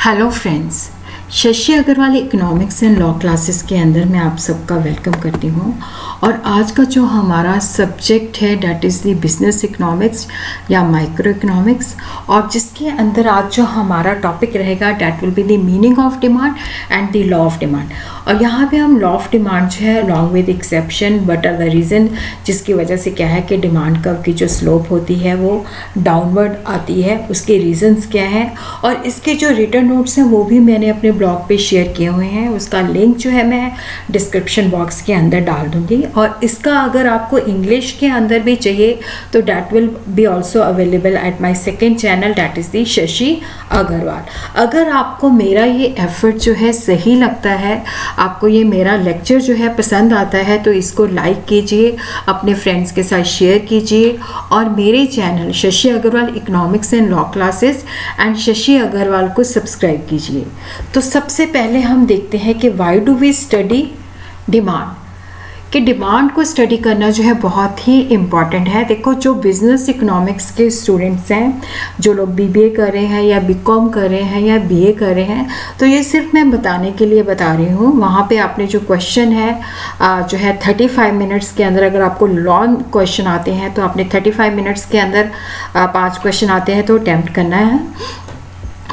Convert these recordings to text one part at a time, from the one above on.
Hello friends, Shashi Agarwal economics and law classes के अंदर मैं आप सबका वेलकम करती हूँ। और आज का जो हमारा सब्जेक्ट है that is the business economics या माइक्रो इकोनॉमिक्स, और जिसके अंदर आज जो हमारा टॉपिक रहेगा that will be the meaning of demand and the law of demand. और यहाँ पे हम लॉ ऑफ डिमांड जो है long with exception but are the reason जिसकी वजह से क्या है कि डिमांड कर्व की जो स्लोप होती है वो डाउनवर्ड आती है, उसके रीजंस क्या हैं, और इसके जो रिटर्न नोट्स हैं वो भी मैंने अपने ब्लॉग पे शेयर किए हुए हैं। उसका लिंक जो है मैं डिस्क्रिप्शन बॉक्स के अंदर डाल दूँगी। और इसका अगर आपको इंग्लिश के अंदर भी चाहिए तो that will be also available at my second channel that is the Shashi Agarwal. अगर आपको मेरा ये एफर्ट जो है सही लगता है, आपको ये मेरा लेक्चर जो है पसंद आता है, तो इसको लाइक कीजिए, अपने फ्रेंड्स के साथ शेयर कीजिए, और मेरे channel Shashi Agarwal economics and law classes and Shashi Agarwal को सब्सक्राइब कीजिए। तो सबसे पहले हम देखते हैं कि why do we study demand, कि डिमांड को स्टडी करना जो है बहुत ही इम्पॉर्टेंट है। देखो, जो बिज़नेस इकोनॉमिक्स के स्टूडेंट्स हैं, जो लोग बीबीए कर रहे हैं या बीकॉम कर रहे हैं या बीए कर रहे हैं, तो ये सिर्फ मैं बताने के लिए बता रही हूँ। वहाँ पे आपने जो क्वेश्चन है जो है 35 मिनट्स के अंदर, अगर आपको लॉन्ग क्वेश्चन आते हैं तो आपने 35 मिनट्स के अंदर 5 क्वेश्चन आते हैं तो अटैम्प्ट करना है।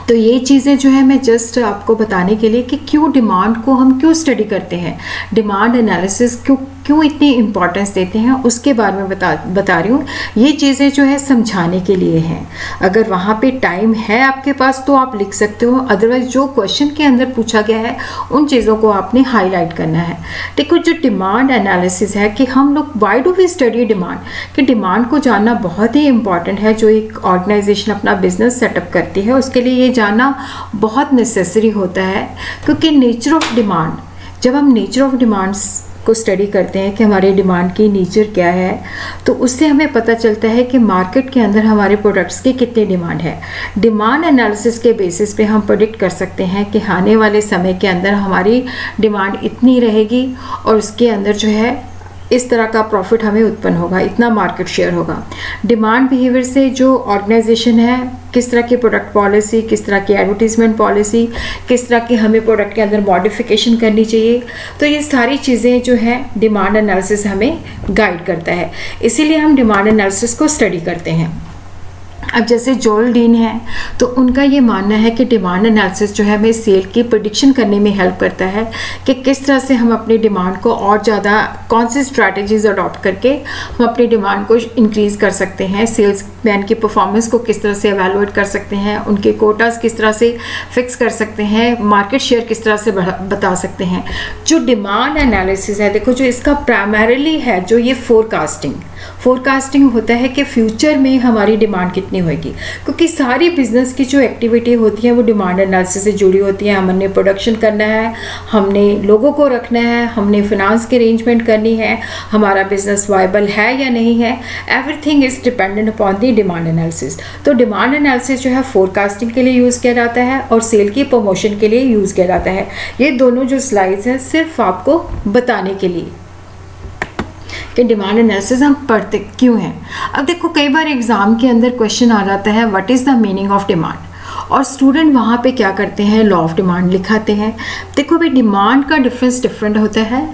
तो ये चीज़ें जो है मैं जस्ट आपको बताने के लिए कि क्यों डिमांड को हम क्यों स्टडी करते हैं, डिमांड एनालिसिस क्यों इतनी इम्पोर्टेंस देते हैं, उसके बारे में बता रही हूँ। ये चीज़ें जो है समझाने के लिए हैं। अगर वहाँ पे टाइम है आपके पास तो आप लिख सकते हो, अदरवाइज जो क्वेश्चन के अंदर पूछा गया है उन चीज़ों को आपने हाईलाइट करना है। देखो, जो डिमांड एनालिसिस है कि हम लोग why do we study demand, कि डिमांड को जानना बहुत ही इम्पॉर्टेंट है। जो एक ऑर्गेनाइजेशन अपना बिजनेस सेटअप करती है उसके लिए ये जानना बहुत नेसेसरी होता है, क्योंकि नेचर ऑफ डिमांड, जब हम नेचर ऑफ डिमांड्स को स्टडी करते हैं कि हमारे डिमांड की नेचर क्या है, तो उससे हमें पता चलता है कि मार्केट के अंदर हमारे प्रोडक्ट्स की कितनी डिमांड है। डिमांड एनालिसिस के बेसिस पे हम प्रेडिक्ट कर सकते हैं कि आने वाले समय के अंदर हमारी डिमांड इतनी रहेगी और उसके अंदर जो है इस तरह का प्रॉफिट हमें उत्पन्न होगा, इतना मार्केट शेयर होगा। डिमांड बिहेवियर से जो ऑर्गेनाइजेशन है, किस तरह की प्रोडक्ट पॉलिसी, किस तरह की एडवर्टीजमेंट पॉलिसी, किस तरह की हमें प्रोडक्ट के अंदर मॉडिफिकेशन करनी चाहिए, तो ये सारी चीज़ें जो है डिमांड एनालिसिस हमें गाइड करता है। इसीलिए हम डिमांड एनालिसिस को स्टडी करते हैं। अब जैसे जोएल डीन है तो उनका ये मानना है कि डिमांड एनालिसिस जो है हमें सेल की प्रेडिक्शन करने में हेल्प करता है कि किस तरह से हम अपनी डिमांड को और ज़्यादा कौन सी स्ट्रैटेजीज अडॉप्ट करके हम अपनी डिमांड को इंक्रीज़ कर सकते हैं, सेल्स मैन की परफॉर्मेंस को किस तरह से एवेलुएट कर सकते हैं, उनके कोटास किस तरह से फिक्स कर सकते हैं, मार्केट शेयर किस तरह से बता सकते हैं। जो डिमांड एनालिसिस है, देखो, जो इसका प्राइमरीली है जो ये फोरकास्टिंग होता है कि फ्यूचर में हमारी डिमांड कितनी होगी, क्योंकि सारी बिजनेस की जो एक्टिविटी होती है वो डिमांड एनालिसिस से जुड़ी होती है। हमने प्रोडक्शन करना है, हमने लोगों को रखना है, हमने फाइनेंस की अरेंजमेंट करनी है, हमारा बिजनेस वायबल है या नहीं है, everything is dependent upon the demand analysis. तो डिमांड एनालिसिस जो है फोरकास्टिंग के लिए यूज़ किया जाता है और सेल की प्रमोशन के लिए यूज़ किया जाता है। ये दोनों जो स्लाइड्स हैं सिर्फ आपको बताने के लिए कि डिमांड एनालिसिस हम पढ़ते क्यों हैं। अब देखो, कई बार एग्ज़ाम के अंदर क्वेश्चन आ जाता है what is the meaning of demand, और स्टूडेंट वहाँ पे क्या करते हैं, लॉ ऑफ डिमांड लिखाते हैं। देखो भाई, डिमांड का डिफरेंट होता है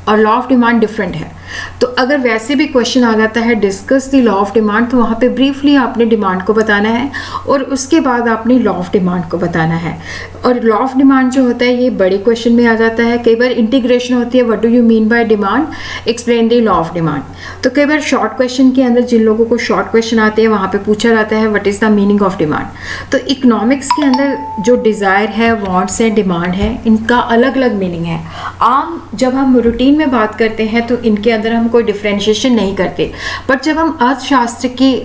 और लॉ ऑफ डिमांड डिफरेंट है। तो अगर वैसे भी क्वेश्चन आ जाता है discuss the law of demand, तो वहाँ पे ब्रीफली आपने डिमांड को बताना है और उसके बाद आपने लॉ ऑफ डिमांड को बताना है। और लॉ ऑफ डिमांड जो होता है ये बड़े क्वेश्चन में आ जाता है। कई बार इंटीग्रेशन होती है, what do you mean by demand, explain the law of demand. तो कई बार शॉर्ट क्वेश्चन के अंदर, जिन लोगों को शॉर्ट क्वेश्चन आते हैं, वहाँ पे पूछा जाता है what is the meaning of demand. तो इकोनॉमिक्स के अंदर जो डिज़ायर है, वांट्स है, डिमांड है, इनका अलग अलग मीनिंग है। आम जब हम रूटीन में बात करते हैं तो इनके अंदर हम कोई डिफ्रेंशिएशन नहीं करते, बट जब हम अर्थशास्त्र की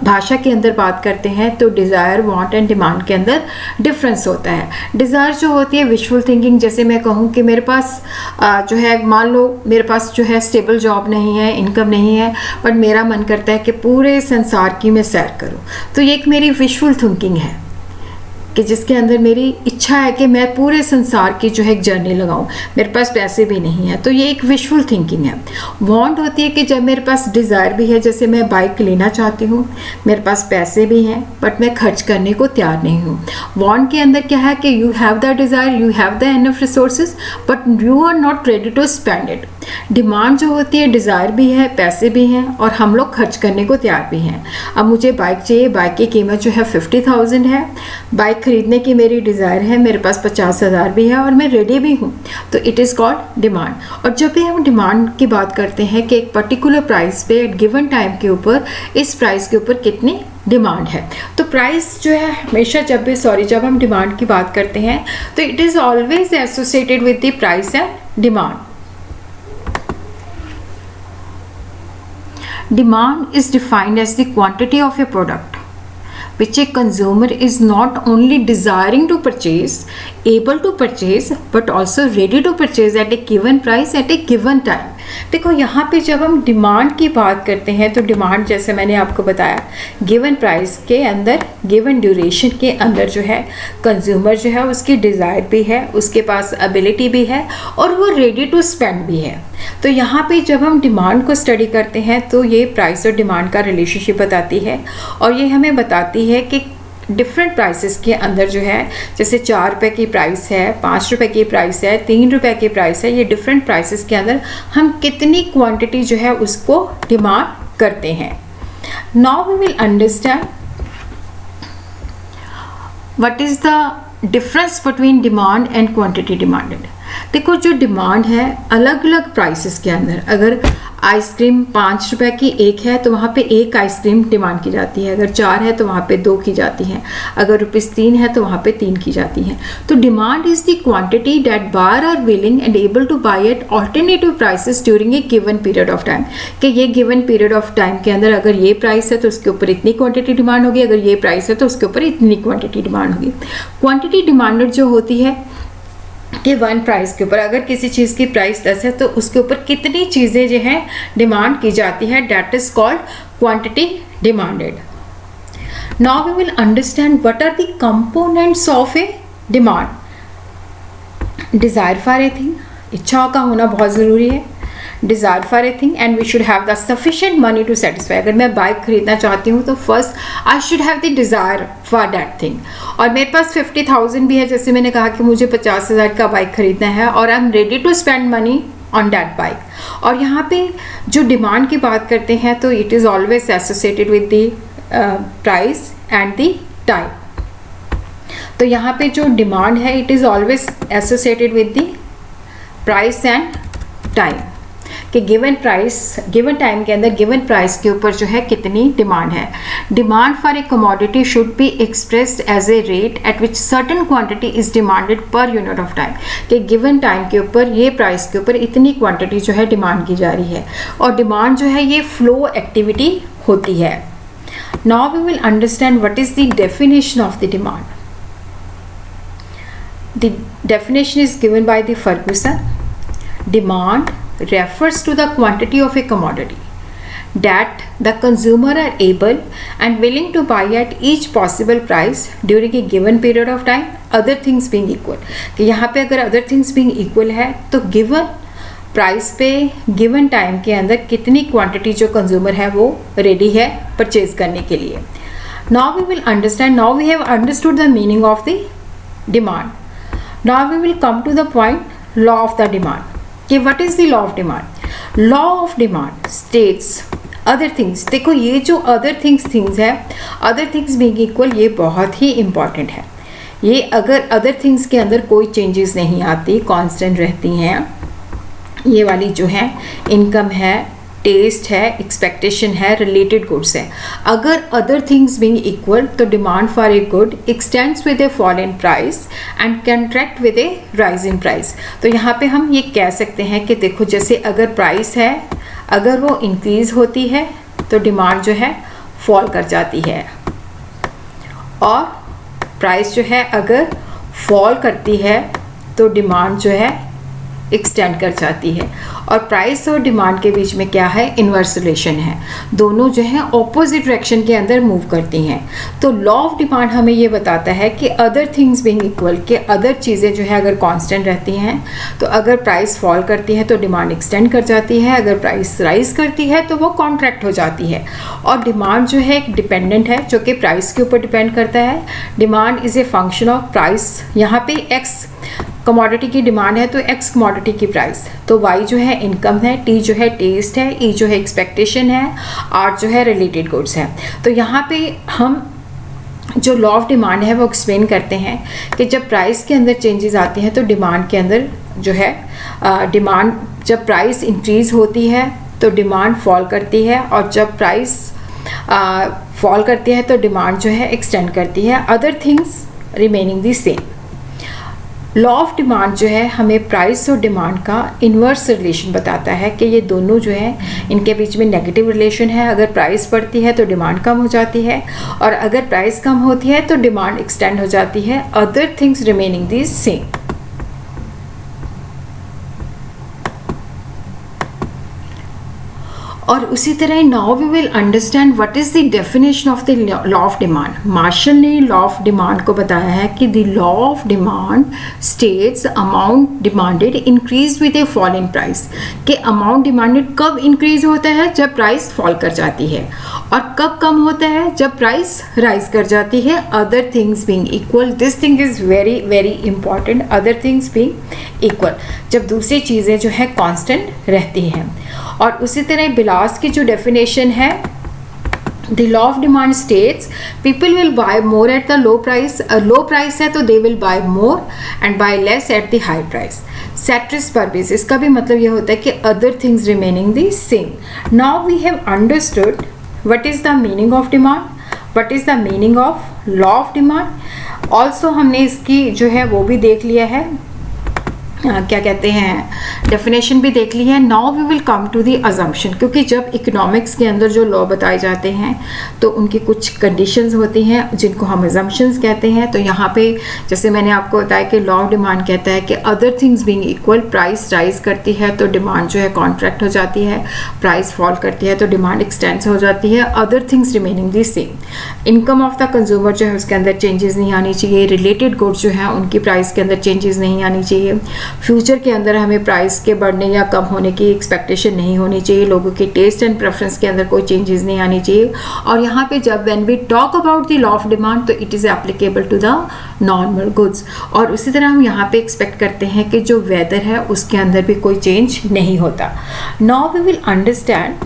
भाषा के अंदर बात करते हैं तो डिज़ायर, वांट एंड डिमांड के अंदर डिफरेंस होता है। डिज़ायर जो होती है विजुअल थिंकिंग, जैसे मैं कहूँ कि मेरे पास जो है, मान लो मेरे पास जो है स्टेबल जॉब नहीं है, इनकम नहीं है, बट मेरा मन करता है कि पूरे संसार की मैं सैर करूँ, तो ये एक मेरी विजुअल थिंकिंग है। कि जिसके अंदर मेरी इच्छा है कि मैं पूरे संसार की जो है एक जर्नी लगाऊं, मेरे पास पैसे भी नहीं है, तो ये एक विशफुल थिंकिंग है। वांट होती है कि जब मेरे पास डिज़ायर भी है, जैसे मैं बाइक लेना चाहती हूँ, मेरे पास पैसे भी हैं बट मैं खर्च करने को तैयार नहीं हूँ। वांट के अंदर क्या है कि you have the desire, you have the enough resources but you are not ready to spend it. Demand जो होती है, डिज़ायर भी है, पैसे भी हैं और हम लोग खर्च करने को तैयार भी हैं। अब मुझे बाइक चाहिए, बाइक की कीमत जो है 50,000 है, बाइक खरीदने की मेरी डिज़ायर है, मेरे पास 50,000 भी है और मैं रेडी भी हूँ, तो इट इज़ कॉल्ड डिमांड। और जब भी हम डिमांड की बात करते हैं कि एक पर्टिकुलर प्राइस पे एट गिवन टाइम के ऊपर, इस प्राइस के ऊपर कितनी डिमांड है, तो प्राइस जो है हमेशा जब हम डिमांड की बात करते हैं तो it is always associated with the price and demand. Demand is defined as the quantity of a product which a consumer is not only desiring to purchase, able to purchase, but also ready to purchase at a given price at a given time. देखो यहाँ पे जब हम demand की बात करते हैं तो डिमांड, जैसे मैंने आपको बताया, गिवन प्राइस के अंदर, गिवन ड्यूरेशन के अंदर जो है कंज्यूमर जो है उसकी डिज़ायर भी है, उसके पास एबिलिटी भी है और वो रेडी टू स्पेंड भी है। तो यहाँ पे जब हम डिमांड को स्टडी करते हैं तो ये प्राइस और डिमांड का रिलेशनशिप बताती है और ये हमें बताती है कि डिफरेंट प्राइसेस के अंदर जो है, जैसे 4 रुपये की प्राइस है, 5 रुपये की प्राइस है, 3 रुपये की प्राइस है, ये डिफरेंट प्राइसेस के अंदर हम कितनी क्वांटिटी जो है उसको डिमांड करते हैं। Now we will understand what is the difference between demand and quantity demanded. देखो जो डिमांड है अलग अलग प्राइसेस के अंदर, अगर आइसक्रीम 5 रुपए की एक है तो वहाँ पे एक आइसक्रीम डिमांड की जाती है, अगर 4 है तो वहाँ पे 2 की जाती है, अगर ₹3 है तो वहाँ पे 3 की जाती है। तो demand is the quantity that buyer are willing and able to buy at alternative prices during a given period of time, कि ये गिवन पीरियड ऑफ टाइम के अंदर अगर ये प्राइस है तो उसके ऊपर इतनी क्वांटिटी डिमांड होगी, अगर ये प्राइस है तो उसके ऊपर इतनी क्वांटिटी डिमांड होगी। क्वांटिटी डिमांडेड जो होती है कि वन प्राइस के ऊपर, अगर किसी चीज़ की प्राइस 10 है तो उसके ऊपर कितनी चीज़ें जो हैं डिमांड की जाती है, that is called quantity demanded. Now we will understand what are the components of a demand. Desire for a thing, इच्छाओं का होना बहुत ज़रूरी है। Desire for a thing and we should have the sufficient money to satisfy. अगर मैं bike खरीदना चाहती हूँ तो first I should have the desire for that thing, और मेरे पास 50,000 भी है, जैसे मैंने कहा कि मुझे 50,000 का बाइक खरीदना है और I am ready to spend money on that bike. और यहाँ पे जो डिमांड की बात करते हैं तो it is always associated with the price and the time. तो यहाँ पे जो डिमांड है it is always associated with the price and time, कि गिवन प्राइस, गिवन टाइम के अंदर गिवन प्राइस के ऊपर जो है कितनी डिमांड है। Demand for a commodity should be expressed as a rate at which certain quantity is demanded per unit of time, कि गिवन टाइम के ऊपर ये प्राइस के ऊपर इतनी क्वांटिटी जो है डिमांड की जा रही है। और डिमांड जो है ये फ्लो एक्टिविटी होती है। Now we will understand what is the definition of the demand. The definition is given by the Ferguson. Demand refers to the quantity of a commodity that the consumer are able and willing to buy at each possible price during a given period of time, other things being equal। कि यहाँ पे अगर other things being equal है तो given price पे given time के अंदर कितनी क्वांटिटी जो कंज्यूमर है वो रेडी है परचेज करने के लिए। Now we will understand, now we have understood the meaning of the demand. Now we will come to the point law of the demand, कि what is the law of demand. Law of demand states other things. देखो ये जो other things है, other things being equal, ये बहुत ही important है। ये अगर अदर थिंग्स के अंदर कोई चेंजेस नहीं आती, कांस्टेंट रहती हैं, ये वाली जो है इनकम है, टेस्ट है, एक्सपेक्टेशन है, रिलेटेड गुड्स है, अगर अदर थिंग्स बीइंग इक्वल तो demand for a good x tends with a fall in price and contract with A rise in price. तो यहाँ पे हम ये कह सकते हैं कि देखो जैसे अगर प्राइस है, अगर वो इंक्रीज होती है तो डिमांड जो है फॉल कर जाती है, और प्राइस जो है अगर फॉल करती है तो डिमांड जो है एक्सटेंड कर जाती है। और प्राइस और डिमांड के बीच में क्या है, इन्वर्स रिलेशन है, दोनों जो है ऑपोजिट डायरेक्शन के अंदर मूव करती हैं। तो लॉ ऑफ डिमांड हमें ये बताता है कि अदर थिंग्स बीइंग इक्वल, के अदर चीज़ें जो है अगर कांस्टेंट रहती हैं तो अगर प्राइस फॉल करती है तो डिमांड एक्सटेंड कर जाती है, अगर प्राइस राइज करती है तो वो कॉन्ट्रैक्ट हो जाती है। और डिमांड जो है एक डिपेंडेंट है जो कि प्राइस के ऊपर डिपेंड करता है। Demand is a function of price. यहाँ पे एक्स कमोडिटी की डिमांड है तो एक्स कमोडिटी की प्राइस, तो वाई जो है इनकम है, टी जो है टेस्ट है, ई जो है एक्सपेक्टेशन है, आर जो है रिलेटेड गुड्स है। तो यहाँ पे हम जो लॉ ऑफ डिमांड है वो एक्सप्लेन करते हैं कि जब प्राइस के अंदर चेंजेस आती हैं तो डिमांड के अंदर जो है डिमांड, जब प्राइस इंक्रीज होती है तो डिमांड फॉल करती है, और जब प्राइस फॉल करती है तो डिमांड जो है एक्सटेंड करती है, other things remaining the same. Law of demand जो है हमें प्राइस और डिमांड का इन्वर्स रिलेशन बताता है कि ये दोनों जो है इनके बीच में नेगेटिव रिलेशन है। अगर प्राइस बढ़ती है तो डिमांड कम हो जाती है, और अगर प्राइस कम होती है तो डिमांड एक्सटेंड हो जाती है, other things remaining the same. और उसी तरह now we will understand what is the definition of the law of demand. Marshall ने लॉ ऑफ डिमांड को बताया है कि the law of demand states amount demanded increase with a fall in price, कि amount demanded कब increase होता है, जब प्राइस फॉल कर जाती है, और कब कम होता है, जब प्राइस राइज कर जाती है, other things being equal. This thing is very very important, other things being equal, जब दूसरी चीज़ें जो है कांस्टेंट रहती हैं। और उसी तरह बिलास की जो डेफिनेशन है, the law of demand states people will buy more at the low price, low price है तो they will buy more and buy less at the high price. Ceteris paribus, इसका भी मतलब ये होता है कि other things remaining the same. Now we have understood what is the meaning of demand, what is the meaning of law of demand. Also हमने इसकी जो है वो भी देख लिया है, क्या कहते हैं, डेफिनेशन भी देख ली है। Now we will come to the assumption, क्योंकि जब इकोनॉमिक्स के अंदर जो लॉ बताए जाते हैं तो उनकी कुछ कंडीशंस होती हैं जिनको हम अजम्पशंस कहते हैं। तो यहाँ पे जैसे मैंने आपको बताया कि लॉ ऑफ डिमांड कहता है कि other things being equal, price rise करती है तो डिमांड जो है कॉन्ट्रैक्ट हो जाती है, प्राइस फॉल करती है तो डिमांड एक्सटेंड हो जाती है, other things remaining the same. Income of the consumer जो है उसके अंदर चेंजेस नहीं आनी चाहिए, रिलेटेड गुड्स जो है उनकी प्राइस के अंदर चेंजेस नहीं आनी चाहिए, फ्यूचर के अंदर हमें प्राइस के बढ़ने या कम होने की एक्सपेक्टेशन नहीं होनी चाहिए, लोगों के टेस्ट एंड प्रेफरेंस के अंदर कोई चेंजेस नहीं आनी चाहिए। और यहाँ पे जब when we talk about the law of demand तो it is applicable to the normal goods. और उसी तरह हम यहाँ पे एक्सपेक्ट करते हैं कि जो वेदर है उसके अंदर भी कोई चेंज नहीं होता। Now we will understand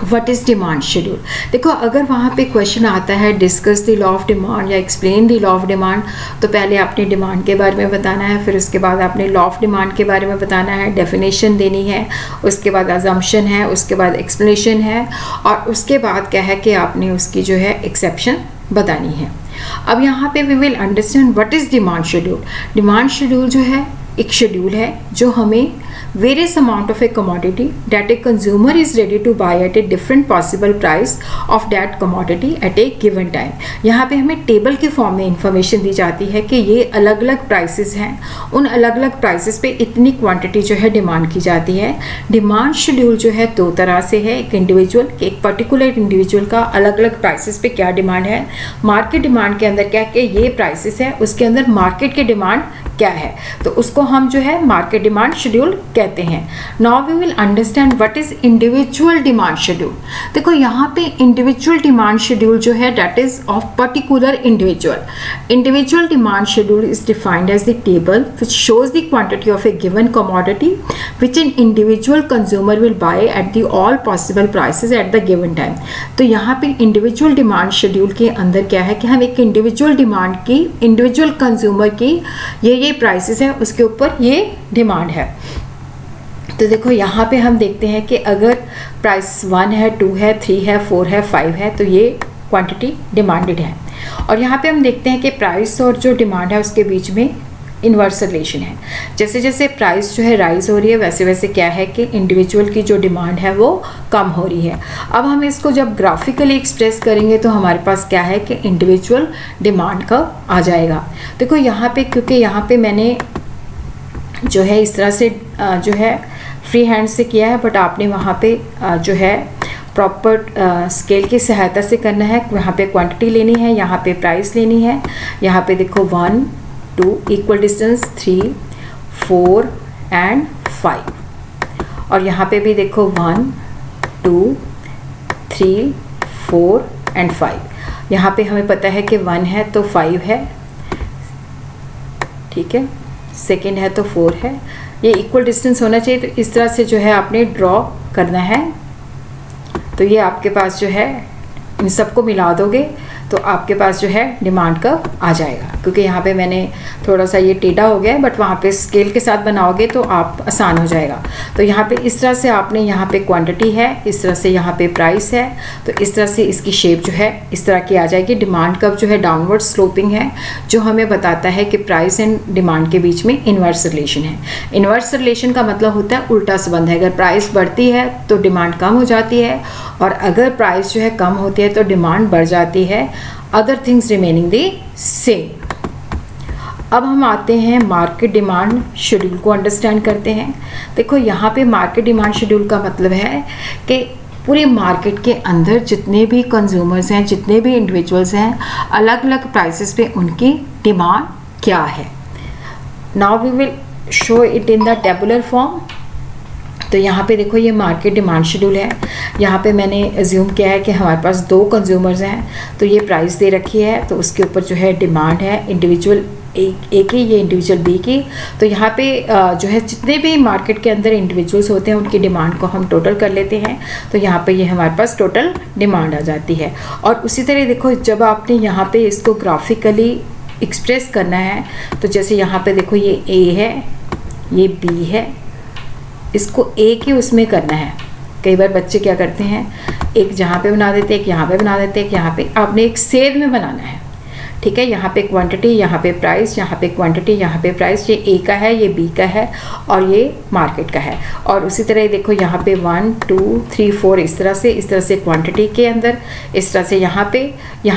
what is demand schedule. देखो अगर वहाँ पे क्वेश्चन आता है discuss the law of demand या explain the law of demand, तो पहले आपने डिमांड के बारे में बताना है, फिर उसके बाद आपने लॉ ऑफ डिमांड के बारे में बताना है, डेफिनेशन देनी है, उसके बाद अजम्पशन है, उसके बाद एक्सप्लेनेशन है, और उसके बाद क्या है कि आपने उसकी जो है एक्सेप्शन बतानी है। अब यहाँ पे we will understand what is demand schedule. Demand schedule जो है एक शेड्यूल है जो हमें various amount of a commodity that a consumer is ready to buy at a different possible price of that commodity at a given time। यहाँ पे हमें table के फॉर्म में इंफॉर्मेशन दी जाती है कि ये अलग अलग प्राइसेस हैं, उन अलग अलग प्राइसेस पे इतनी क्वांटिटी जो है डिमांड की जाती है। डिमांड शेड्यूल जो है दो तरह से है, एक इंडिविजुअल, एक पर्टिकुलर इंडिविजुअल का अलग अलग प्राइसेस पे क्या डिमांड है, मार्केट डिमांड के अंदर क्या कि ये प्राइसेस है उसके अंदर मार्केट की डिमांड क्या है, तो उसको हम जो है मार्केट डिमांड शेड्यूल कहते हैं। Now we will understand what is individual demand schedule. देखो यहाँ पे इंडिविजुअल डिमांड शेड्यूल जो है that is of particular individual. Individual demand schedule is defined as the table which shows the quantity of a given commodity which an individual consumer will buy at the all possible prices at the given time. तो यहाँ पे individual demand schedule के अंदर क्या है कि हम एक इंडिविजुअल डिमांड की, इंडिविजुअल कंज्यूमर की ये प्राइसेस है उसके ऊपर ये डिमांड है। तो देखो यहाँ पे हम देखते हैं कि अगर प्राइस 1 है, 2 है, 3 है, 4 है, 5 है तो ये क्वांटिटी डिमांडेड है। और यहाँ पे हम देखते हैं कि प्राइस और जो डिमांड है उसके बीच में इन्वर्स रिलेशन है। जैसे जैसे प्राइस जो है राइज हो रही है वैसे वैसे क्या है कि इंडिविजुअल की जो डिमांड है वो कम हो रही है। अब हम इसको जब ग्राफिकली एक्सप्रेस करेंगे तो हमारे पास क्या है कि इंडिविजुअल डिमांड का आ जाएगा। देखो यहाँ पे, क्योंकि यहाँ पे मैंने जो है इस तरह से जो है फ्री हैंड से किया है, बट आपने वहाँ पे जो है प्रॉपर स्केल की सहायता से करना है। यहाँ पे क्वांटिटी लेनी है, यहाँ पे प्राइस लेनी है। यहाँ पे देखो 1 2 इक्वल डिस्टेंस 3 4 एंड 5, और यहाँ पे भी देखो 1 2 3 4 एंड 5। यहाँ पे हमें पता है कि 1 है तो 5 है, ठीक है, सेकेंड है तो 4 है। ये इक्वल डिस्टेंस होना चाहिए, तो इस तरह से जो है आपने ड्रॉ करना है। तो ये आपके पास जो है इन सबको मिला दोगे तो आपके पास जो है डिमांड कर्व आ जाएगा, क्योंकि यहाँ पे मैंने थोड़ा सा ये टेढ़ा हो गया है, बट वहाँ पे स्केल के साथ बनाओगे तो आप आसान हो जाएगा। तो यहाँ पे इस तरह से आपने यहाँ पे क्वांटिटी है, इस तरह से यहाँ पे प्राइस है, तो इस तरह से इसकी शेप जो है इस तरह की आ जाएगी। डिमांड कर्व जो है डाउनवर्ड स्लोपिंग है, जो हमें बताता है कि प्राइस एंड डिमांड के बीच में इन्वर्स रिलेशन है। इन्वर्स रिलेशन का मतलब होता है उल्टा संबंध है। अगर प्राइस बढ़ती है तो डिमांड कम हो जाती है, और अगर प्राइस जो है कम होती है तो डिमांड बढ़ जाती है, other things remaining the same. अब हम आते हैं मार्केट डिमांड शेड्यूल को अंडरस्टैंड करते हैं। देखो यहाँ पे मार्केट डिमांड शेड्यूल का मतलब है कि पूरे मार्केट के अंदर जितने भी कंज्यूमर्स हैं, जितने भी इंडिविजुअल्स हैं, अलग अलग प्राइसेस पे उनकी डिमांड क्या है। Now we will show it in the tabular form. तो यहाँ पे देखो ये मार्केट डिमांड शेड्यूल है। यहाँ पे मैंने एज्यूम किया है कि हमारे पास 2 कंज्यूमर्स हैं, तो ये प्राइस दे रखी है, तो उसके ऊपर जो है डिमांड है इंडिविजुअल ए की, ये इंडिविजुअल बी की। तो यहाँ पे जो है जितने भी मार्केट के अंदर इंडिविजुअल्स होते हैं उनकी डिमांड को हम टोटल कर लेते हैं, तो यहाँ पे ये हमारे पास टोटल डिमांड आ जाती है। और उसी तरह देखो जब आपने यहाँ पे इसको ग्राफिकली एक्सप्रेस करना है, तो जैसे यहाँ पे देखो ये ए है, ये बी है, इसको ए के उसमें करना है। कई बार बच्चे क्या करते हैं, एक जहाँ पे बना देते हैं, एक यहाँ पे बना देते हैं, एक यहाँ पे, आपने एक सेध में बनाना है, ठीक है। यहाँ पे क्वांटिटी, यहाँ पे प्राइस, यहाँ पे क्वांटिटी, यहाँ पे प्राइस। ये ए का है, ये बी का है, और ये मार्केट का है। और उसी तरह देखो यहाँ पे 1 2 3 4 इस तरह से क्वांटिटी के अंदर, इस तरह से यहाँ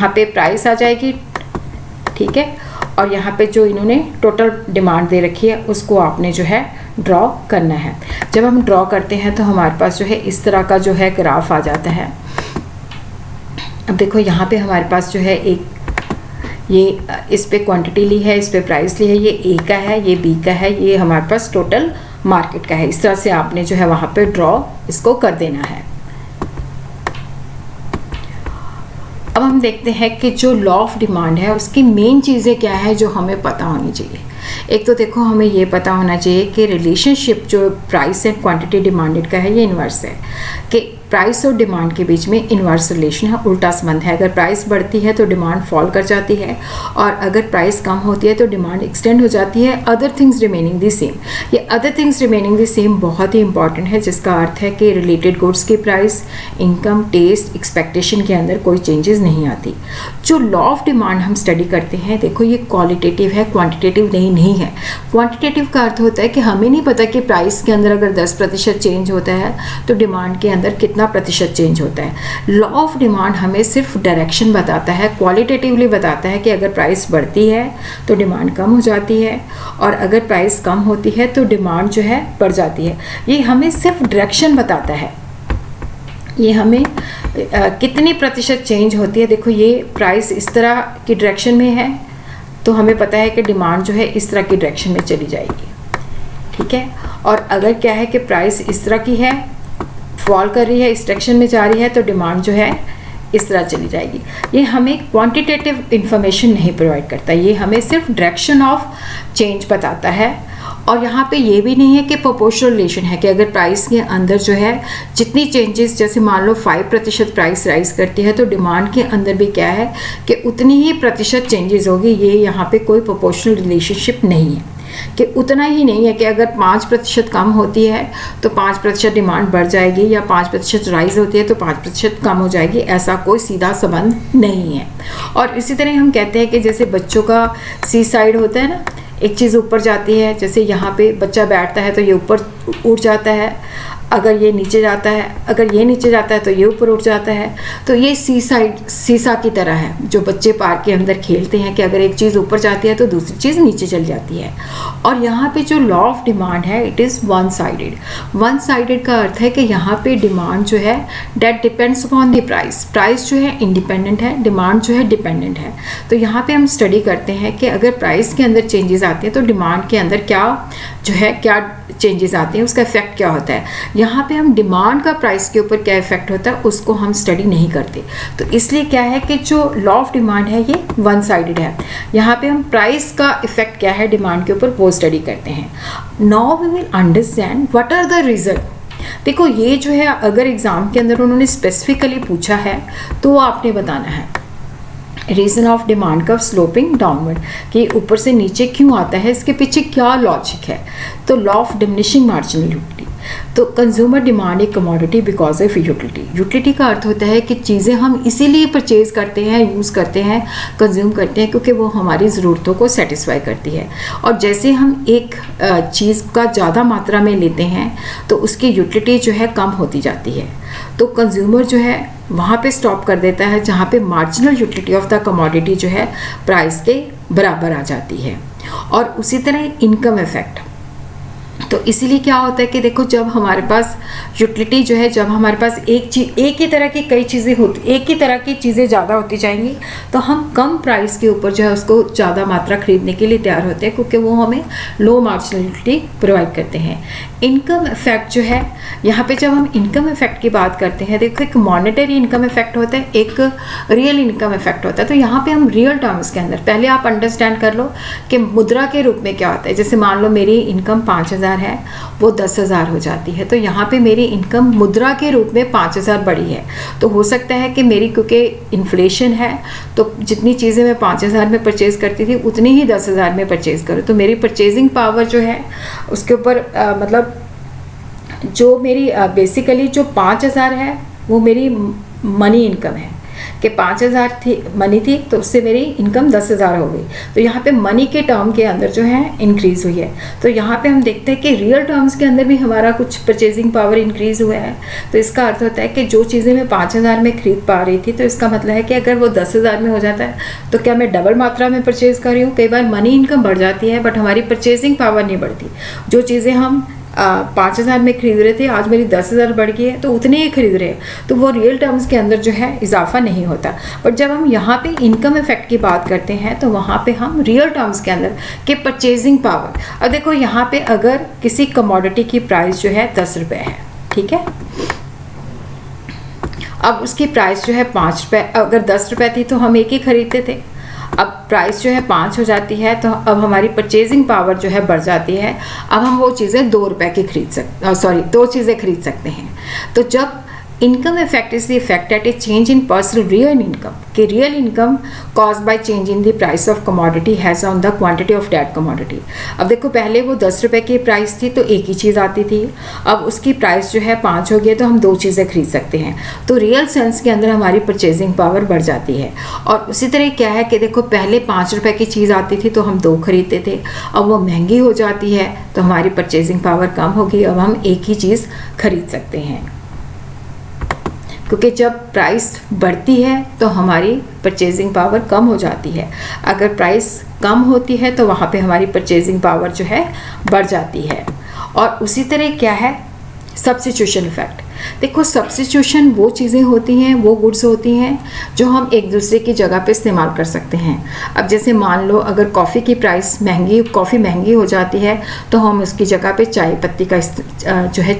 पे प्राइस आ जाएगी, ठीक है। और यहाँ पे जो इन्होंने टोटल डिमांड दे रखी है उसको आपने जो है ड्रॉ करना है। जब हम ड्रॉ करते हैं तो हमारे पास जो है इस तरह का जो है ग्राफ आ जाता है। अब देखो यहाँ पे हमारे पास जो है एक ये इस पे क्वांटिटी ली है, इस पे प्राइस ली है, ये ए का है, ये बी का है, ये हमारे पास टोटल मार्केट का है। इस तरह से आपने जो है वहाँ पे ड्रॉ इसको कर देना है। अब हम देखते हैं कि जो लॉ ऑफ डिमांड है उसकी मेन चीज़ें क्या है जो हमें पता होनी चाहिए। एक तो देखो हमें ये पता होना चाहिए कि रिलेशनशिप जो प्राइस एंड क्वांटिटी डिमांडेड का है ये इन्वर्स है, कि प्राइस और डिमांड के बीच में इन्वर्स रिलेशन है, उल्टा संबंध है। अगर प्राइस बढ़ती है तो डिमांड फॉल कर जाती है, और अगर प्राइस कम होती है तो डिमांड एक्सटेंड हो जाती है, other things remaining the same. ये other things remaining the same बहुत ही इंपॉर्टेंट है, जिसका अर्थ है कि रिलेटेड गुड्स की प्राइस, इनकम, टेस्ट, एक्सपेक्टेशन के अंदर कोई चेंजेस नहीं आती। जो लॉ ऑफ डिमांड हम स्टडी करते हैं, देखो ये क्वालिटेटिव है, क्वांटिटेटिव नहीं है। क्वांटिटेटिव का अर्थ होता है कि हमें नहीं पता कि प्राइस के अंदर अगर 10% चेंज होता है तो डिमांड के अंदर कितना प्रतिशत चेंज होता है। लॉ ऑफ डिमांड हमें सिर्फ डायरेक्शन बताता है, क्वालिटेटिवली बताता है कि अगर प्राइस बढ़ती है तो डिमांड कम हो जाती है, और अगर प्राइस कम होती है तो डिमांड जो है बढ़ जाती है। ये हमें सिर्फ डायरेक्शन बताता है, ये हमें कितनी प्रतिशत चेंज होती है। देखो ये प्राइस इस तरह की डायरेक्शन में है तो हमें पता है कि डिमांड जो है इस तरह की डायरेक्शन में चली जाएगी, ठीक है। और अगर क्या है कि प्राइस इस तरह की है, फॉल कर रही है, इस डायरेक्शन में जा रही है, तो डिमांड जो है इस तरह चली जाएगी। ये हमें क्वांटिटेटिव इंफॉर्मेशन नहीं प्रोवाइड करता, ये हमें सिर्फ डायरेक्शन ऑफ चेंज बताता है। और यहाँ पे ये भी नहीं है कि प्रोपोर्शनल रिलेशन है, कि अगर प्राइस के अंदर जो है जितनी चेंजेस, जैसे मान लो 5% प्राइस राइज करती है तो डिमांड के अंदर भी क्या है कि उतनी ही प्रतिशत चेंजेस होगी। ये यहाँ पे कोई प्रोपोर्शनल रिलेशनशिप नहीं है, कि उतना ही नहीं है कि अगर 5% कम होती है तो 5% डिमांड बढ़ जाएगी, या 5% राइज होती है तो 5% कम हो जाएगी। ऐसा कोई सीधा संबंध नहीं है। और इसी तरह हम कहते हैं कि जैसे बच्चों का सी साइड होता है ना, एक चीज़ ऊपर जाती है, जैसे यहाँ पे बच्चा बैठता है तो ये ऊपर उठ जाता है। अगर ये नीचे जाता है, अगर ये नीचे जाता है तो ये ऊपर उठ जाता है। तो ये सीसा की तरह है जो बच्चे पार्क के अंदर खेलते हैं कि अगर एक चीज़ ऊपर जाती है तो दूसरी चीज़ नीचे चल जाती है। और यहाँ पे जो लॉ ऑफ डिमांड है it is one sided. One sided का अर्थ है कि यहाँ पे डिमांड जो है that depends upon the price. Price जो है इंडिपेंडेंट है, डिमांड जो है डिपेंडेंट है। तो यहाँ पे हम स्टडी करते हैं कि अगर प्राइस के अंदर चेंजेस आते हैं तो डिमांड के अंदर क्या जो है क्या चेंजेस आते हैं, उसका इफेक्ट क्या होता है। यहाँ पे हम डिमांड का प्राइस के ऊपर क्या इफेक्ट होता है उसको हम स्टडी नहीं करते। तो इसलिए क्या है कि जो लॉ ऑफ डिमांड है ये वन साइडेड है। यहाँ पे हम प्राइस का इफेक्ट क्या है डिमांड के ऊपर वो स्टडी करते हैं। Now we will understand what are the reason. देखो ये जो है अगर एग्जाम के अंदर उन्होंने स्पेसिफिकली पूछा है तो आपने बताना है reason of demand curve sloping downward, कि ऊपर से नीचे क्यों आता है, इसके पीछे क्या लॉजिक है। तो law of diminishing marginal utility. तो consumer demand a commodity because of utility. Utility का अर्थ होता है कि चीज़ें हम इसीलिए परचेज करते हैं, यूज़ करते हैं, कंज्यूम करते हैं क्योंकि वो हमारी ज़रूरतों को सेटिस्फाई करती है। और जैसे हम एक चीज़ का ज़्यादा मात्रा में लेते हैं तो उसकी यूटिलिटी जो है कम होती जाती है। तो कंज्यूमर जो है वहाँ पे स्टॉप कर देता है जहाँ पे marginal utility of the commodity जो है प्राइस के बराबर आ जाती है। और उसी तरह इनकम इफेक्ट। तो इसीलिए क्या होता है कि देखो जब हमारे पास यूटिलिटी जो है, जब हमारे पास एक ही तरह की कई चीज़ें होती, एक ही तरह की चीज़ें ज़्यादा होती जाएंगी तो हम कम प्राइस के ऊपर जो है उसको ज़्यादा मात्रा खरीदने के लिए तैयार होते हैं क्योंकि वो हमें लो मार्जिनल यूटिलिटी प्रोवाइड करते हैं। इनकम इफेक्ट जो है, यहाँ पे जब हम इनकम इफेक्ट की बात करते हैं, देखो एक मॉनेटरी इनकम इफेक्ट होता है, एक रियल इनकम इफेक्ट होता है। तो यहाँ पे हम रियल टर्म्स के अंदर पहले आप अंडरस्टैंड कर लो कि मुद्रा के रूप में क्या होता है। जैसे मान लो मेरी इनकम 5,000 है, वो 10,000 हो जाती है। तो यहाँ पे मेरी इनकम मुद्रा के रूप में 5,000 बढ़ी है। तो हो सकता है कि मेरी क्योंकि इन्फ्लेशन है तो जितनी चीज़ें मैं 5,000 में परचेज़ करती थी उतनी ही 10,000 में परचेज़ करूँ। तो मेरी परचेजिंग पावर जो है उसके ऊपर मतलब जो मेरी बेसिकली जो 5,000 है वो मेरी मनी इनकम है कि 5,000 थी मनी थी तो उससे मेरी इनकम 10,000 हो गई। तो यहाँ पे मनी के टर्म के अंदर जो है इंक्रीज़ हुई है। तो यहाँ पे हम देखते हैं कि रियल टर्म्स के अंदर भी हमारा कुछ परचेजिंग पावर इंक्रीज़ हुआ है। तो इसका अर्थ होता है कि जो चीज़ें मैं 5,000 में खरीद पा रही थी तो इसका मतलब है कि अगर वो 10,000 में हो जाता है तो क्या मैं डबल मात्रा में परचेज़ कर रही हूँ। कई बार मनी इनकम बढ़ जाती है बट हमारी परचेजिंग पावर नहीं बढ़ती। जो चीज़ें हम 5,000 में खरीद रहे थे आज मेरी 10,000 बढ़ गई है तो उतने ही खरीद रहे हैं। तो वो रियल टर्म्स के अंदर जो है इजाफा नहीं होता। बट जब हम यहाँ पे इनकम इफेक्ट की बात करते हैं तो वहाँ पे हम रियल टर्म्स के अंदर के परचेजिंग पावर। अब देखो यहाँ पे अगर किसी कमोडिटी की प्राइस जो है 10 रुपये है, ठीक है, अब उसकी प्राइस जो है 5 रुपये, अगर 10 रुपये थी तो हम एक ही खरीदते थे। अब प्राइस जो है 5 हो जाती है तो अब हमारी परचेजिंग पावर जो है बढ़ जाती है। अब हम वो चीज़ें 2 रुपये की दो चीज़ें खरीद सकते हैं। तो जब income effect is the effect at a change in personal real income, कि real income cause by change in the price of commodity has on the quantity of that commodity. अब देखो पहले वो 10 रुपये की प्राइस थी तो एक ही चीज़ आती थी, अब उसकी प्राइस जो है 5 हो गई तो हम 2 चीज़ें खरीद सकते हैं। तो रियल सेंस के अंदर हमारी परचेजिंग पावर बढ़ जाती है। और उसी तरह क्या है कि देखो पहले 5 रुपये की चीज़ आती थी तो हम 2 खरीदते थे, अब वो महंगी हो जाती है तो हमारी परचेजिंग पावर कम होगी, अब हम एक ही चीज़ खरीद सकते हैं। क्योंकि जब प्राइस बढ़ती है तो हमारी परचेजिंग पावर कम हो जाती है, अगर प्राइस कम होती है तो वहाँ पे हमारी परचेजिंग पावर जो है बढ़ जाती है। और उसी तरह क्या है सब्स्टिट्यूशन इफेक्ट। देखो सब्स्टिट्यूशन वो चीज़ें होती हैं, वो गुड्स होती हैं जो हम एक दूसरे की जगह पे इस्तेमाल कर सकते हैं। अब जैसे मान लो अगर कॉफ़ी की प्राइस कॉफ़ी महंगी हो जाती है तो हम उसकी जगह पे चाय पत्ती का जो है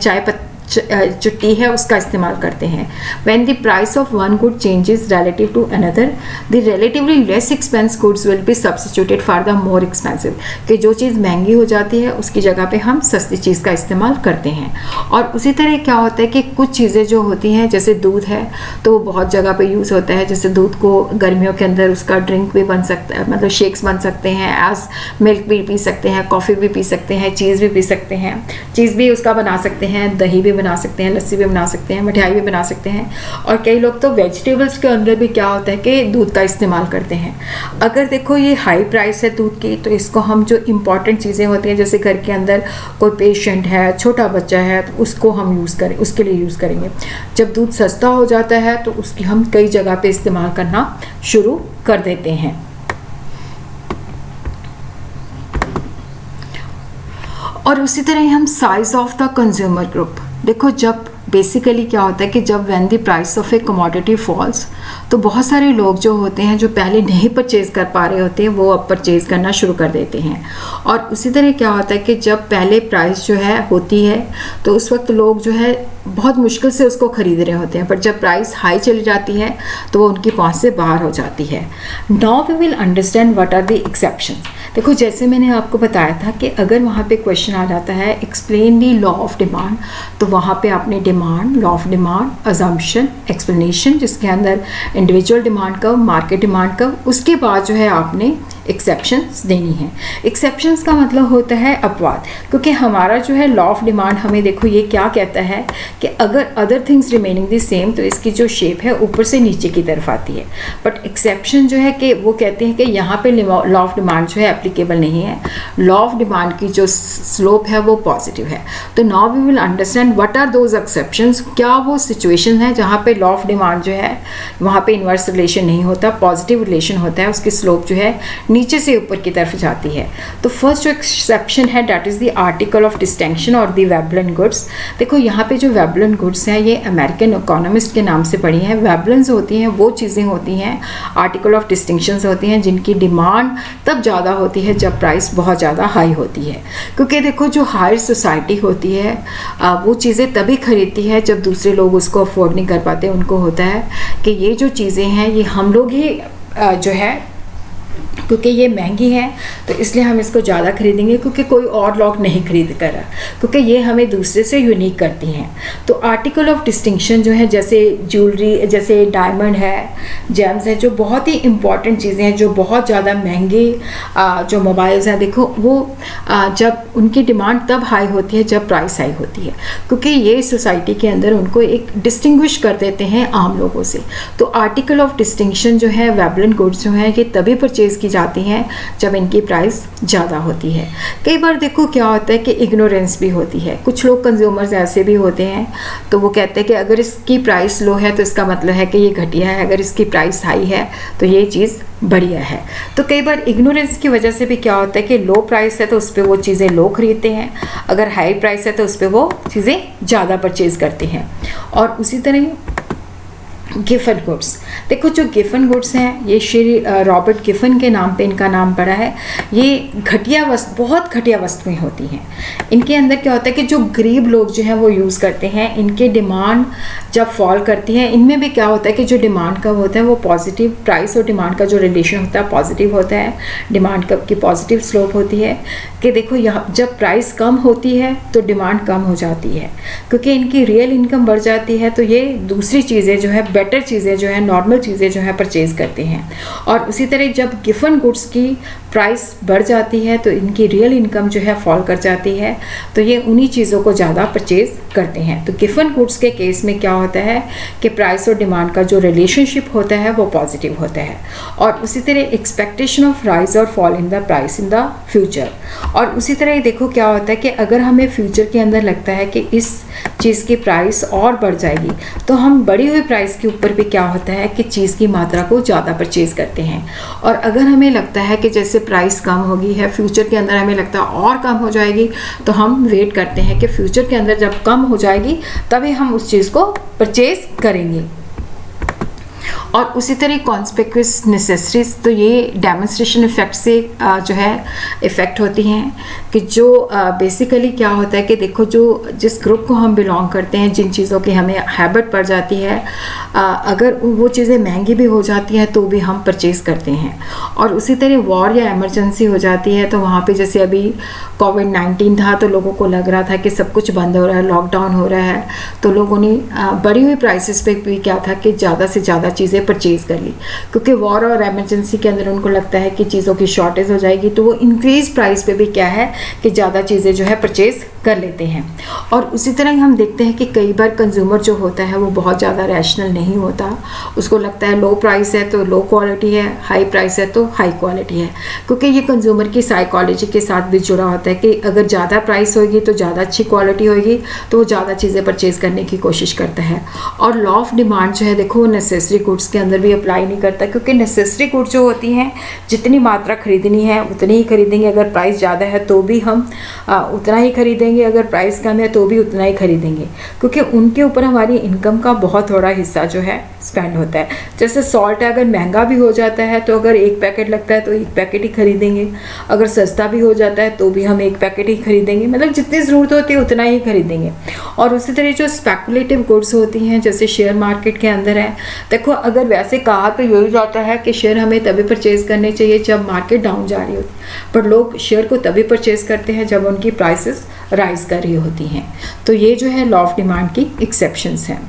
जो टी है उसका इस्तेमाल करते हैं। When the price of one good changes relative to another, the relatively less expensive goods will be substituted for the more expensive। कि जो चीज़ महंगी हो जाती है उसकी जगह पे हम सस्ती चीज़ का इस्तेमाल करते हैं। और उसी तरह क्या होता है कि कुछ चीज़ें जो होती हैं जैसे दूध है तो वो बहुत जगह पे यूज़ होता है। जैसे दूध को गर्मियों के अंदर उसका ड्रिंक भी बन सकता है, मतलब शेक्स बन सकते हैं, एज मिल्क भी पी सकते हैं, कॉफ़ी भी पी सकते हैं, चीज़ भी पी सकते हैं, चीज़ भी उसका बना सकते हैं, दही भी बना सकते हैं, लस्सी भी बना सकते हैं, मिठाई भी बना सकते हैं। और कई लोग तो वेजिटेबल्स के अंदर भी क्या होता है कि दूध का इस्तेमाल करते हैं। अगर देखो ये हाई प्राइस है दूध की, तो इसको हम जो इम्पॉर्टेंट चीज़ें होती हैं, जैसे घर के अंदर कोई पेशेंट है, छोटा बच्चा है, तो उसको हम यूज़ करें, उसके लिए यूज़ करेंगे। जब दूध सस्ता हो जाता है तो उसकी हम कई जगह पे इस्तेमाल करना शुरू कर देते हैं। और उसी तरह हम size of the consumer group, देखो जब बेसिकली क्या होता है कि जब when the price of a commodity falls, तो बहुत सारे लोग जो होते हैं जो पहले नहीं परचेज़ कर पा रहे होते हैं वो अब परचेज़ करना शुरू कर देते हैं। और उसी तरह क्या होता है कि जब पहले प्राइस जो है होती है तो उस वक्त लोग जो है बहुत मुश्किल से उसको ख़रीद रहे होते हैं, पर जब प्राइस हाई चली जाती है तो वो उनकी पहुंच से बाहर हो जाती है। Now we will understand what are the exception. देखो जैसे मैंने आपको बताया था कि अगर वहाँ पे क्वेश्चन आ जाता है explain the law of demand, तो वहाँ पे आपने demand, law of demand, assumption, explanation, जिसके अंदर individual demand curve, market demand curve, उसके बाद जो है आपने एक्सेप्शंस देनी है। एक्सेप्शंस का मतलब होता है अपवाद, क्योंकि हमारा जो है लॉ ऑफ डिमांड हमें देखो ये क्या कहता है कि अगर other things remaining the same तो इसकी जो शेप है ऊपर से नीचे की तरफ आती है। बट एक्सेप्शन जो है कि वो कहते हैं कि यहाँ पे लॉ ऑफ डिमांड जो है एप्लीकेबल नहीं है, लॉ ऑफ डिमांड की जो स्लोप है वो पॉजिटिव है। तो now we will understand what are those exceptions, क्या वो सिचुएशन है जहाँ पे लॉ ऑफ डिमांड जो है वहाँ पे इन्वर्स रिलेशन नहीं होता, पॉजिटिव रिलेशन होता है, उसकी स्लोप जो है नीचे से ऊपर की तरफ जाती है। तो फर्स्ट जो एक्सेप्शन है that is the article of distinction और द वेबलन गुड्स। देखो यहाँ पे जो वेबलन गुड्स हैं ये अमेरिकन इकोनॉमिस्ट के नाम से पढ़ी हैं। वेबलन्स होती हैं वो चीज़ें होती हैं, आर्टिकल ऑफ डिस्टिंक्शंस होती हैं जिनकी डिमांड तब ज़्यादा होती है जब प्राइस बहुत ज़्यादा हाई होती है। क्योंकि देखो जो हायर सोसाइटी होती है वो चीज़ें तभी खरीदती है जब दूसरे लोग उसको अफोर्ड नहीं कर पाते। उनको होता है कि ये जो चीज़ें हैं ये हम लोग ही जो है क्योंकि ये महंगी है तो इसलिए हम इसको ज़्यादा खरीदेंगे, क्योंकि कोई और लोग नहीं खरीद कर रहा, क्योंकि ये हमें दूसरे से यूनिक करती हैं। तो आर्टिकल ऑफ डिस्टिंक्शन जो है, जैसे ज्वेलरी, जैसे डायमंड है, जेम्स है, जो बहुत ही इंपॉर्टेंट चीज़ें हैं, जो बहुत ज़्यादा महंगी जो मोबाइल्स हैं, देखो वो जब उनकी डिमांड तब हाई होती है जब प्राइस हाई होती है, क्योंकि ये सोसाइटी के अंदर उनको एक डिस्टिंग्विश कर देते हैं आम लोगों से। तो आर्टिकल ऑफ डिस्टिंक्शन जो है, वेबलन गुड्स जो हैं, ये तभी परचेज़ की जाती हैं जब इनकी प्राइस ज़्यादा होती है। कई बार देखो क्या होता है कि इग्नोरेंस भी होती है। कुछ लोग कंज्यूमर्स ऐसे भी होते हैं तो वो कहते हैं कि अगर इसकी प्राइस लो है तो इसका मतलब है कि ये घटिया है, अगर इसकी प्राइस हाई है तो ये चीज़ बढ़िया है। तो कई बार इग्नोरेंस की वजह से भी क्या होता है कि लो प्राइस है तो उस पर वो चीज़ें लो खरीदते हैं, अगर हाई प्राइस है तो उस पर वो चीज़ें ज़्यादा परचेज़ करते हैं। और उसी तरह गिफन गुड्स, देखो जो गिफन गुड्स हैं ये श्री रॉबर्ट गिफन के नाम पे इनका नाम पड़ा है। ये घटिया वस्तु, बहुत घटिया वस्तुएं होती हैं। इनके अंदर क्या होता है कि जो गरीब लोग जो हैं वो यूज़ करते हैं, इनकी डिमांड जब फॉल करती है, इनमें भी क्या होता है कि जो डिमांड कब होता है वो पॉजिटिव, प्राइस और डिमांड का जो रिलेशन होता है पॉजिटिव होता है, डिमांड कब की पॉजिटिव स्लोप होती है कि देखो यहाँ जब प्राइस कम होती है तो डिमांड कम हो जाती है, क्योंकि इनकी रियल इनकम बढ़ जाती है तो ये दूसरी चीज़ें जो है, बेटर चीज़ें जो है, नॉर्मल चीज़ें जो है परचेज़ करते हैं। और उसी तरह जब गिफन गुड्स की प्राइस बढ़ जाती है तो इनकी रियल इनकम जो है फॉल कर जाती है, तो ये उन्हीं चीज़ों को ज़्यादा परचेज़ करते हैं। तो गिफन गुड्स के केस में क्या होता है कि प्राइस और डिमांड का जो रिलेशनशिप होता है वो पॉजिटिव होता है। और उसी तरह एक्सपेक्टेशन ऑफ राइज और fall in the price in the future. और उसी तरह देखो क्या होता है कि अगर हमें फ्यूचर के अंदर लगता है कि इस चीज़ की प्राइस और बढ़ जाएगी तो हम बढ़ी हुई प्राइस के ऊपर भी क्या होता है कि चीज़ की मात्रा को ज़्यादा परचेज़ करते हैं। और अगर हमें लगता है कि जैसे प्राइस कम होगी है, फ्यूचर के अंदर हमें लगता है और कम हो जाएगी, तो हम वेट करते हैं कि फ्यूचर के अंदर जब कम हो जाएगी तभी हम उस चीज़ को परचेज़ करेंगे। और उसी तरह कॉन्स्पिक्यूअस नेसेसरीज, तो ये डेमोन्स्ट्रेशन इफेक्ट से जो है इफ़ेक्ट होती हैं कि जो बेसिकली क्या होता है कि देखो जो जिस ग्रुप को हम बिलोंग करते हैं, जिन चीज़ों की हमें हैबिट पड़ जाती है, अगर वो चीज़ें महंगी भी हो जाती हैं तो भी हम परचेज़ करते हैं। और उसी तरह वॉर या इमरजेंसी हो जाती है तो वहाँ पे जैसे अभी कोविड-19 था तो लोगों को लग रहा था कि सब कुछ बंद हो रहा है, लॉकडाउन हो रहा है, तो लोगों ने बढ़ी हुई प्राइसेस पे भी क्या था कि ज़्यादा से ज़्यादा चीज़ें चीज़ें परचेज कर ली, क्योंकि वॉर और एमरजेंसी के अंदर उनको लगता है कि चीज़ों की शॉर्टेज हो जाएगी, तो वो इंक्रीज प्राइस पे भी क्या है कि ज़्यादा चीज़ें जो है परचेज कर लेते हैं। और उसी तरह ही हम देखते हैं कि कई बार कंज्यूमर जो होता है वो बहुत ज़्यादा रैशनल नहीं होता, उसको लगता है लो प्राइस है तो लो क्वालिटी है, हाई प्राइस है तो हाई क्वालिटी है, क्योंकि ये कंज्यूमर की साइकोलॉजी के साथ भी जुड़ा होता है कि अगर ज़्यादा प्राइस होगी तो ज़्यादा अच्छी क्वालिटी होगी, तो वो ज़्यादा चीज़ें परचेज करने की कोशिश करता है। और लॉ ऑफ डिमांड जो है देखो वो नेसेसरी गुड्स के अंदर भी अप्लाई नहीं करता, क्योंकि नेसेसरी गुड्स जो होती हैं जितनी मात्रा खरीदनी है उतनी ही खरीदेंगे, अगर प्राइस ज़्यादा है तो भी हम उतना ही खरीदेंगे, अगर प्राइस कम है तो भी उतना ही खरीदेंगे, क्योंकि उनके ऊपर हमारी इनकम का बहुत थोड़ा हिस्सा जो है स्पेंड होता है। जैसे सॉल्ट है, अगर महंगा भी हो जाता है तो अगर एक पैकेट लगता है तो एक पैकेट ही खरीदेंगे, अगर सस्ता भी हो जाता है तो भी हम एक पैकेट ही खरीदेंगे, मतलब जितनी ज़रूरत होती है उतना ही खरीदेंगे। और उसी तरह जो स्पेकुलेटिव गुड्स होती हैं जैसे शेयर मार्केट के अंदर है, देखो अगर वैसे कहा तो यही जाता है कि शेयर हमें तभी परचेज करने चाहिए जब मार्केट डाउन जा रही होती, पर लोग शेयर को तभी परचेज करते हैं जब उनकी प्राइसेस राइज कर रही होती हैं। तो ये जो है लॉ ऑफ डिमांड की एक्सेप्शंस हैं।